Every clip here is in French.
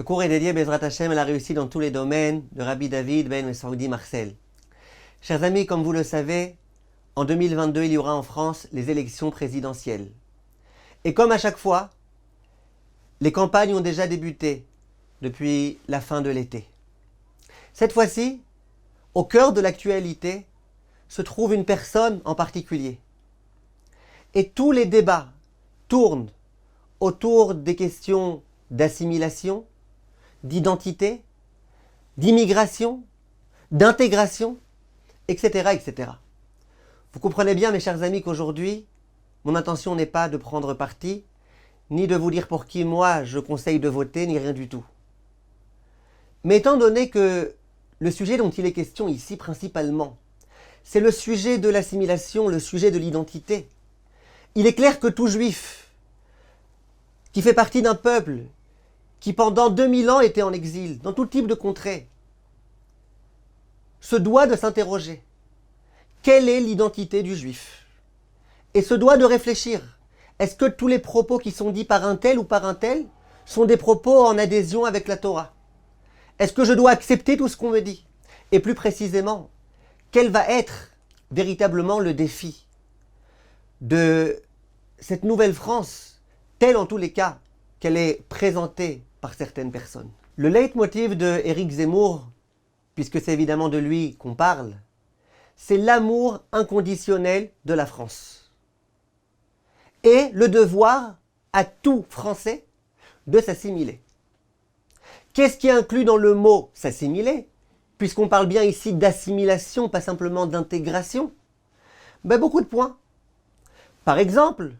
cours est dédié, Bezrat Hashem, à la réussite dans tous les domaines de Rabbi David Ben Mesaoudi Marcel. Chers amis, comme vous le savez, en 2022, il y aura en France les élections présidentielles. Et comme à chaque fois, les campagnes ont déjà débuté depuis la fin de l'été. Cette fois-ci, au cœur de l'actualité, se trouve une personne en particulier. Et tous les débats tournent autour des questions d'assimilation, d'identité, d'immigration, d'intégration, etc., etc. Vous comprenez bien, mes chers amis, qu'aujourd'hui, mon intention n'est pas de prendre parti, ni de vous dire pour qui moi je conseille de voter, ni rien du tout. Mais étant donné que le sujet dont il est question ici principalement, c'est le sujet de l'assimilation, le sujet de l'identité, il est clair que tout juif qui fait partie d'un peuple qui pendant 2000 ans était en exil, dans tout type de contrées, se doit de s'interroger. Quelle est l'identité du juif? Et se doit de réfléchir. Est-ce que tous les propos qui sont dits par un tel ou par un tel sont des propos en adhésion avec la Torah? Est-ce que je dois accepter tout ce qu'on me dit? Et plus précisément, quel va être véritablement le défi de cette nouvelle France, telle en tous les cas qu'elle est présentée par certaines personnes? Le leitmotiv de Éric Zemmour, puisque c'est évidemment de lui qu'on parle, c'est l'amour inconditionnel de la France. Et le devoir à tout Français de s'assimiler. Qu'est-ce qui est inclus dans le mot s'assimiler? Puisqu'on parle bien ici d'assimilation, pas simplement d'intégration. Beaucoup de points. Par exemple,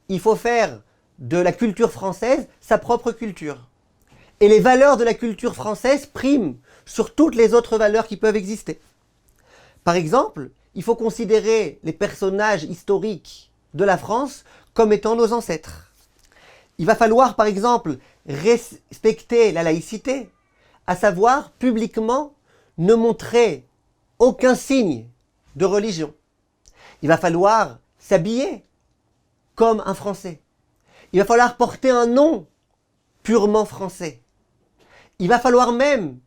il faut faire de la culture française sa propre culture. Et les valeurs de la culture française priment sur toutes les autres valeurs qui peuvent exister. Par exemple, il faut considérer les personnages historiques de la France comme étant nos ancêtres. Il va falloir, par exemple, respecter la laïcité, à savoir publiquement ne montrer aucun signe de religion. Il va falloir s'habiller comme un Français. Il va falloir porter un nom purement français. Il va falloir même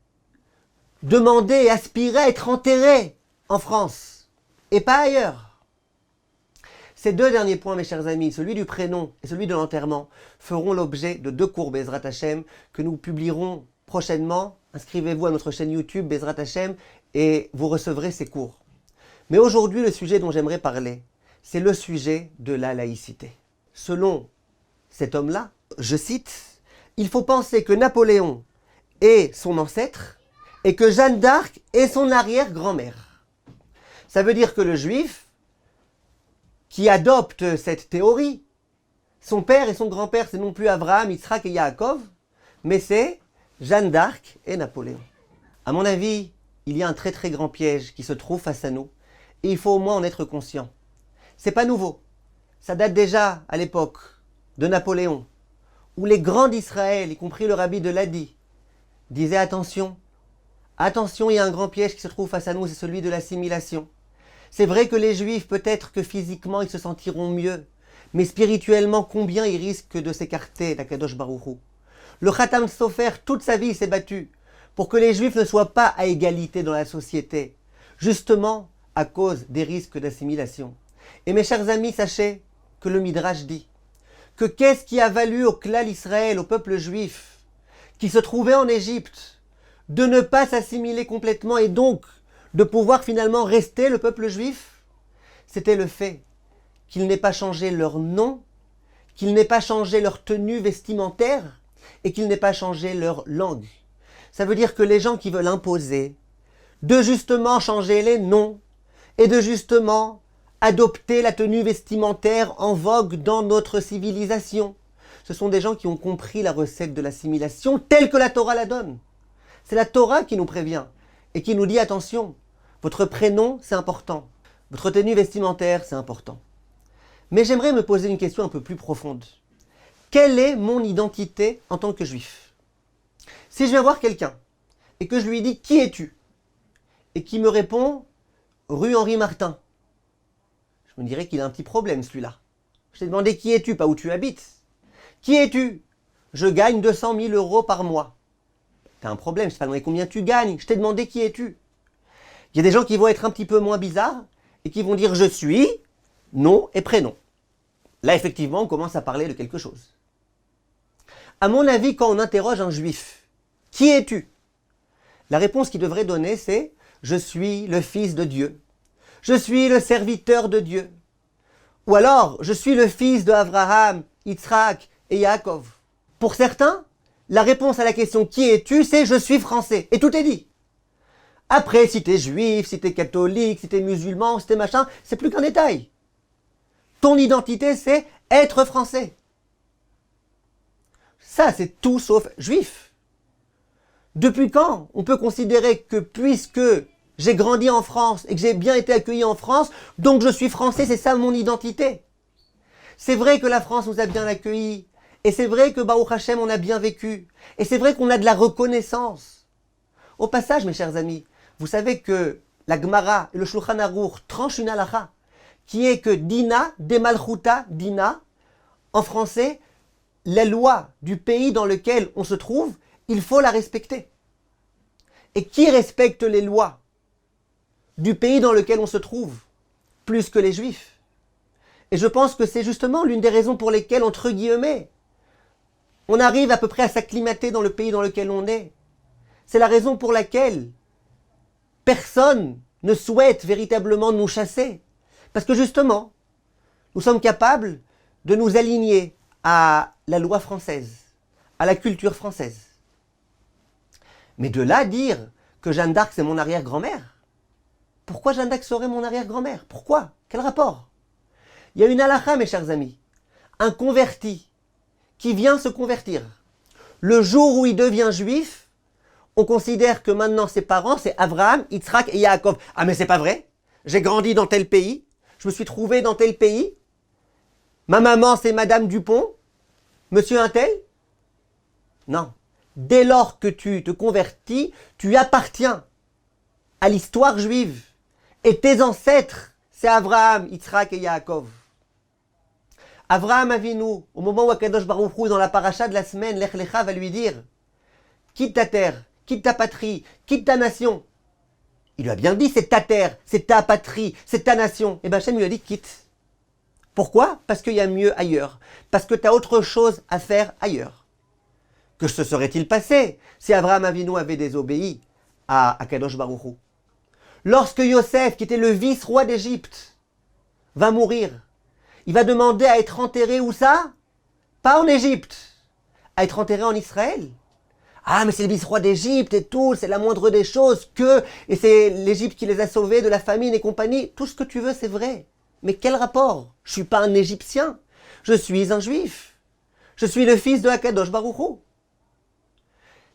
demander et aspirer à être enterré en France et pas ailleurs. Ces deux derniers points, mes chers amis, celui du prénom et celui de l'enterrement, feront l'objet de deux cours Bezrat Hashem que nous publierons prochainement. Inscrivez-vous à notre chaîne YouTube Bezrat Hashem et vous recevrez ces cours. Mais aujourd'hui, le sujet dont j'aimerais parler, c'est le sujet de la laïcité. Selon cet homme-là, je cite, « Il faut penser que Napoléon est son ancêtre et que Jeanne d'Arc est son arrière-grand-mère. » Ça veut dire que le juif qui adopte cette théorie, son père et son grand-père, c'est non plus Abraham, Yitzhak et Yaakov, mais c'est Jeanne d'Arc et Napoléon. À mon avis, il y a un très très grand piège qui se trouve face à nous, et il faut au moins en être conscient. C'est pas nouveau. Ça date déjà à l'époque de Napoléon, où les grands d'Israël, y compris le rabbi de Ladi, disaient attention, attention, il y a un grand piège qui se trouve face à nous, c'est celui de l'assimilation. C'est vrai que les Juifs, peut-être que physiquement, ils se sentiront mieux, mais spirituellement, combien ils risquent de s'écarter d'Akadosh Baruch Hu. Le Khatam Sofer, toute sa vie, s'est battu pour que les Juifs ne soient pas à égalité dans la société, justement à cause des risques d'assimilation. Et mes chers amis, sachez que le Midrash dit que qu'est-ce qui a valu au Klal Israël, au peuple juif, qui se trouvait en Égypte, de ne pas s'assimiler complètement et donc de pouvoir finalement rester le peuple juif? C'était le fait qu'ils n'aient pas changé leur nom, qu'ils n'aient pas changé leur tenue vestimentaire et qu'ils n'aient pas changé leur langue. Ça veut dire que les gens qui veulent imposer de justement changer les noms et de justement adopter la tenue vestimentaire en vogue dans notre civilisation, ce sont des gens qui ont compris la recette de l'assimilation telle que la Torah la donne. C'est la Torah qui nous prévient et qui nous dit attention, votre prénom c'est important, votre tenue vestimentaire c'est important. Mais j'aimerais me poser une question un peu plus profonde. Quelle est mon identité en tant que juif? Si je viens voir quelqu'un et que je lui dis qui es-tu? Et qui me répond rue Henri Martin, je me dirais qu'il a un petit problème celui-là. Je t'ai demandé qui es-tu, pas où tu habites. Qui es-tu? Je gagne 200 000 € par mois. t'as un problème, je t'ai pas demandé combien tu gagnes, je t'ai demandé qui es-tu. Il y a des gens qui vont être un petit peu moins bizarres et qui vont dire je suis, nom et prénom. Là, effectivement, on commence à parler de quelque chose. À mon avis, quand on interroge un juif, qui es-tu? La réponse qu'il devrait donner, c'est je suis le fils de Dieu. Je suis le serviteur de Dieu. Ou alors, je suis le fils de Abraham, Yitzhak et Yaakov. Pour certains, la réponse à la question qui es-tu, c'est je suis français. Et tout est dit. Après, si t'es juif, si t'es catholique, si t'es musulman, si t'es machin, c'est plus qu'un détail. Ton identité, c'est être français. Ça, c'est tout sauf juif. Depuis quand on peut considérer que puisque j'ai grandi en France et que j'ai bien été accueilli en France, donc je suis français, c'est ça mon identité. C'est vrai que la France nous a bien accueillis, et c'est vrai que Baruch Hashem, on a bien vécu, et c'est vrai qu'on a de la reconnaissance. Au passage, mes chers amis, vous savez que la Gemara et le Shulchan Aruch tranchent une halakha, qui est que Dina, Demalchuta, Dina, en français, la loi du pays dans lequel on se trouve, il faut la respecter. Et qui respecte les lois du pays dans lequel on se trouve, plus que les juifs? Et je pense que c'est justement l'une des raisons pour lesquelles, entre guillemets, on arrive à peu près à s'acclimater dans le pays dans lequel on est. C'est la raison pour laquelle personne ne souhaite véritablement nous chasser. Parce que justement, nous sommes capables de nous aligner à la loi française, à la culture française. Mais de là à dire que Jeanne d'Arc c'est mon arrière-grand-mère, pourquoi Jeanne d'Arc serait mon arrière-grand-mère? Pourquoi? Quel rapport? Il y a une halakha, mes chers amis, un converti qui vient se convertir. Le jour où il devient juif, on considère que maintenant ses parents, c'est Abraham, Yitzhak et Yaakov. Ah mais c'est pas vrai, j'ai grandi dans tel pays, je me suis trouvé dans tel pays, ma maman c'est Madame Dupont, Monsieur Untel. Non. Dès lors que tu te convertis, tu appartiens à l'histoire juive. Et tes ancêtres, c'est Abraham, Yitzhak et Yaakov. Abraham Avinu, au moment où Akadosh Baruch Hu, dans la paracha de la semaine, Lech Lecha va lui dire quitte ta terre, quitte ta patrie, quitte ta nation. Il lui a bien dit c'est ta terre, c'est ta patrie, c'est ta nation. Et bien Hachem lui a dit quitte. Pourquoi? Parce qu'il y a mieux ailleurs. Parce que tu as autre chose à faire ailleurs. Que se serait-il passé si Abraham Avinu avait désobéi à Akadosh Baruch Hu? Lorsque Yosef, qui était le vice-roi d'Égypte, va mourir, il va demander à être enterré où ça? Pas en Égypte, à être enterré en Israël. Ah, mais c'est le vice-roi d'Égypte et tout, c'est la moindre des choses que... Et c'est l'Égypte qui les a sauvés de la famine et compagnie. Tout ce que tu veux, c'est vrai. Mais quel rapport? Je suis pas un Égyptien, je suis un Juif. Je suis le fils de Akadosh Baruch Hu.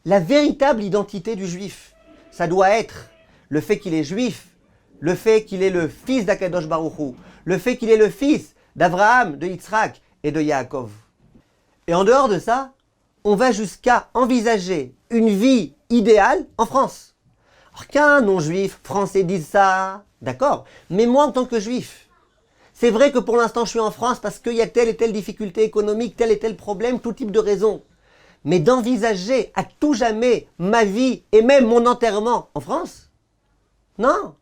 La véritable identité du Juif, ça doit être le fait qu'il est Juif, le fait qu'il est le fils d'Akadosh Baruch Hu, le fait qu'il est le fils d'Abraham, de Yitzhak et de Yaakov. Et en dehors de ça, on va jusqu'à envisager une vie idéale en France. Alors qu'un non-juif français dise ça, d'accord, mais moi en tant que juif, c'est vrai que pour l'instant je suis en France parce qu'il y a telle et telle difficulté économique, tel et tel problème, tout type de raison. Mais d'envisager à tout jamais ma vie et même mon enterrement en France? Non.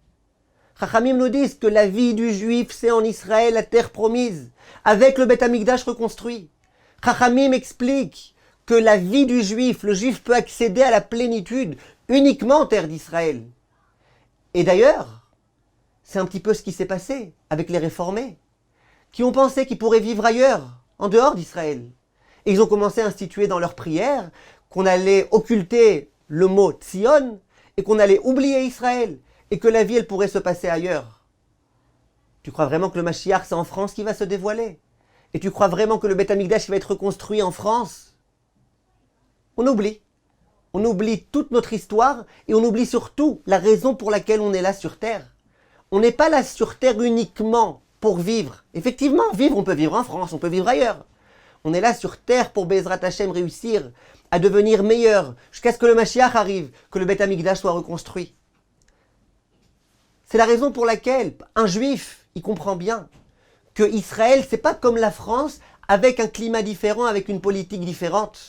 Chachamim nous disent que la vie du juif c'est en Israël, la terre promise, avec le Beth Amikdash reconstruit. Chachamim explique que la vie du juif, le juif peut accéder à la plénitude uniquement en terre d'Israël. Et d'ailleurs, c'est un petit peu ce qui s'est passé avec les réformés, qui ont pensé qu'ils pourraient vivre ailleurs, en dehors d'Israël. Et ils ont commencé à instituer dans leurs prières qu'on allait occulter le mot Tzion et qu'on allait oublier Israël et que la vie elle pourrait se passer ailleurs. Tu crois vraiment que le Mashiach c'est en France qui va se dévoiler? Et tu crois vraiment que le Beth Amikdash va être reconstruit en France? On oublie. On oublie toute notre histoire et on oublie surtout la raison pour laquelle on est là sur Terre. On n'est pas là sur Terre uniquement pour vivre. Effectivement, vivre, on peut vivre en France, on peut vivre ailleurs. On est là sur Terre pour Bezrat Hashem réussir à devenir meilleur jusqu'à ce que le Mashiach arrive, que le Beth Amikdash soit reconstruit. C'est la raison pour laquelle un juif, il comprend bien que Israël, c'est pas comme la France avec un climat différent, avec une politique différente.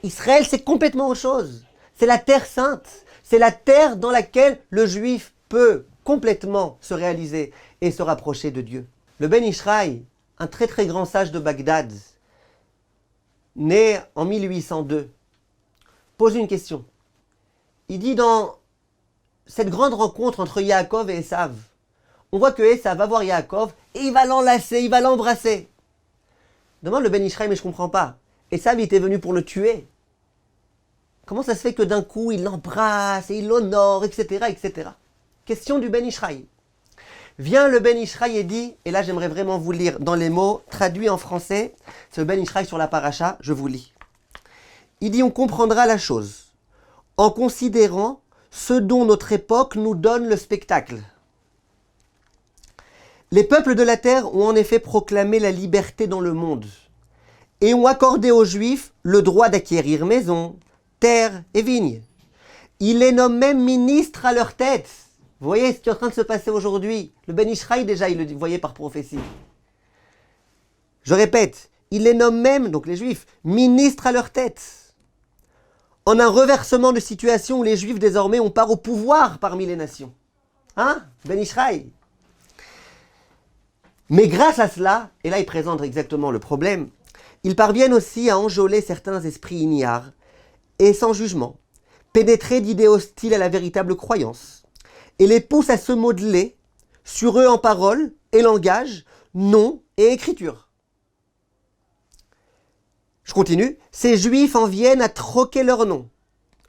Israël, c'est complètement autre chose. C'est la terre sainte. C'est la terre dans laquelle le juif peut complètement se réaliser et se rapprocher de Dieu. Le Ben Ishraï, un très très grand sage de Bagdad, né en 1802, pose une question. Il dit dans cette grande rencontre entre Yaakov et Esav, on voit que Esav va voir Yaakov et il va l'enlacer, il va l'embrasser. Demande le Ben Ishraï, mais je ne comprends pas. Esav, il était venu pour le tuer. Comment ça se fait que d'un coup, il l'embrasse et il l'honore, etc., etc. Question du Ben Ishraï. Vient le Ben Ishraï et dit, et là j'aimerais vraiment vous lire dans les mots traduits en français, c'est le Ben Ishraï sur la paracha, je vous lis. Il dit, on comprendra la chose en considérant ce dont notre époque nous donne le spectacle. Les peuples de la terre ont en effet proclamé la liberté dans le monde et ont accordé aux Juifs le droit d'acquérir maisons, terres et vignes. Ils les nomment même ministres à leur tête. Vous voyez ce qui est en train de se passer aujourd'hui. Le Ben Ishraï déjà, il le voyait par prophétie. Je répète, ils les nomment même, donc les Juifs, ministres à leur tête. En un reversement de situation où les Juifs désormais ont part au pouvoir parmi les nations. Hein, Ben Ishraï? Mais grâce à cela, et là il présente exactement le problème, ils parviennent aussi à enjôler certains esprits ignares et sans jugement, pénétrés d'idées hostiles à la véritable croyance, et les poussent à se modeler sur eux en parole et langage, nom et écriture. Je continue. Ces Juifs en viennent à troquer leur nom,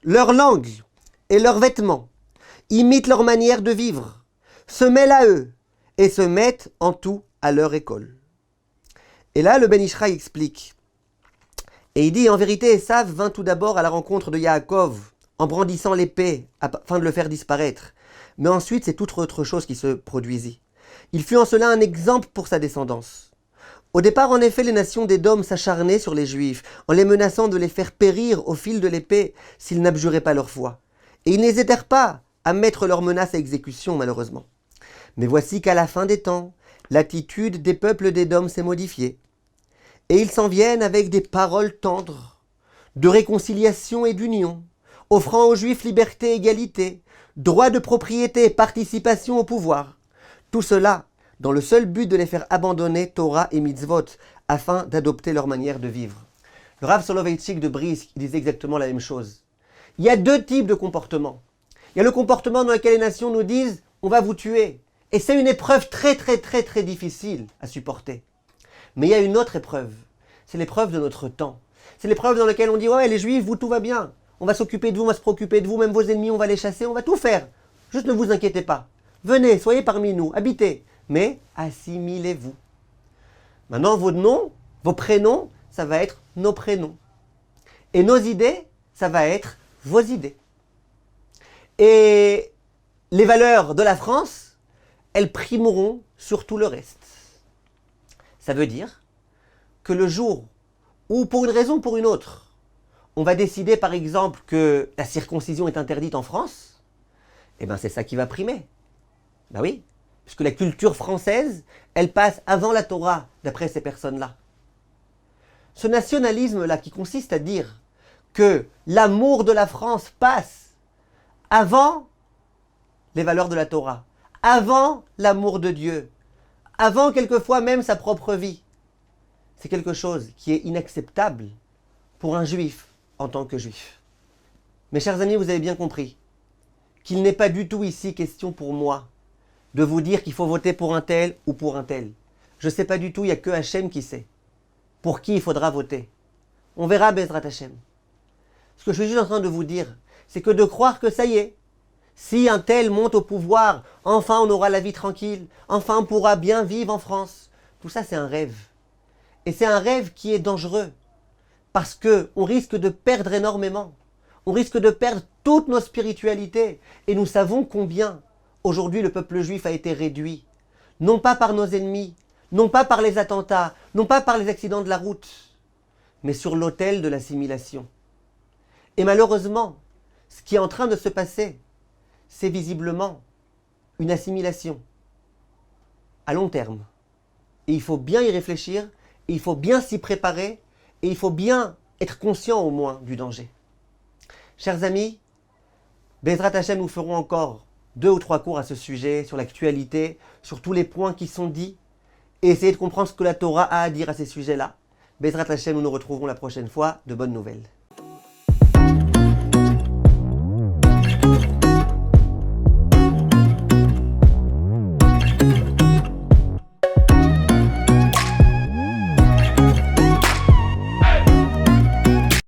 leur langue et leurs vêtements, imitent leur manière de vivre, se mêlent à eux et se mettent en tout à leur école. Et là, le Ben Ishraï explique. Et il dit, en vérité, Esav vint tout d'abord à la rencontre de Yaakov en brandissant l'épée afin de le faire disparaître. Mais ensuite, c'est toute autre chose qui se produisit. Il fut en cela un exemple pour sa descendance. Au départ, en effet, les nations d'Édom s'acharnaient sur les Juifs, en les menaçant de les faire périr au fil de l'épée s'ils n'abjuraient pas leur foi. Et ils n'hésitèrent pas à mettre leurs menaces à exécution, malheureusement. Mais voici qu'à la fin des temps, l'attitude des peuples d'Édom s'est modifiée. Et ils s'en viennent avec des paroles tendres, de réconciliation et d'union, offrant aux Juifs liberté, égalité, droit de propriété, participation au pouvoir. Tout cela dans le seul but de les faire abandonner Torah et mitzvot, afin d'adopter leur manière de vivre. Le Rav Soloveitchik de Brisk disait exactement la même chose. Il y a deux types de comportements. Il y a le comportement dans lequel les nations nous disent « on va vous tuer ». Et c'est une épreuve très difficile à supporter. Mais il y a une autre épreuve. C'est l'épreuve de notre temps. C'est l'épreuve dans laquelle on dit « ouais, les Juifs, vous, tout va bien. On va s'occuper de vous, on va se préoccuper de vous, même vos ennemis, on va les chasser, on va tout faire. Juste ne vous inquiétez pas. Venez, soyez parmi nous, habitez. Mais assimilez-vous. » Maintenant, vos noms, vos prénoms, ça va être nos prénoms. Et nos idées, ça va être vos idées. Et les valeurs de la France, elles primeront sur tout le reste. Ça veut dire que le jour où, pour une raison ou pour une autre, on va décider par exemple que la circoncision est interdite en France, eh bien c'est ça qui va primer. Ben oui, puisque la culture française, elle passe avant la Torah, d'après ces personnes-là. Ce nationalisme-là qui consiste à dire que l'amour de la France passe avant les valeurs de la Torah, avant l'amour de Dieu, avant quelquefois même sa propre vie, c'est quelque chose qui est inacceptable pour un juif en tant que juif. Mes chers amis, vous avez bien compris qu'il n'est pas du tout ici question pour moi de vous dire qu'il faut voter pour un tel ou pour un tel. Je ne sais pas du tout, il n'y a que Hachem qui sait pour qui il faudra voter. On verra Bezrat Hachem. Ce que je suis juste en train de vous dire, c'est que de croire que ça y est, si un tel monte au pouvoir, enfin on aura la vie tranquille, enfin on pourra bien vivre en France. Tout ça c'est un rêve. Et c'est un rêve qui est dangereux, parce qu'on risque de perdre énormément. On risque de perdre toute nos spiritualités. Et nous savons combien aujourd'hui le peuple juif a été réduit, non pas par nos ennemis, non pas par les attentats, non pas par les accidents de la route, mais sur l'autel de l'assimilation. Et malheureusement, ce qui est en train de se passer, c'est visiblement une assimilation à long terme. Et il faut bien y réfléchir, et il faut bien s'y préparer, et il faut bien être conscient au moins du danger. Chers amis, Bezrat Hashem, nous ferons encore 2 ou 3 cours à ce sujet, sur l'actualité, sur tous les points qui sont dits, et essayer de comprendre ce que la Torah a à dire à ces sujets-là. Bezrat Hashem, nous nous retrouverons la prochaine fois. De bonnes nouvelles.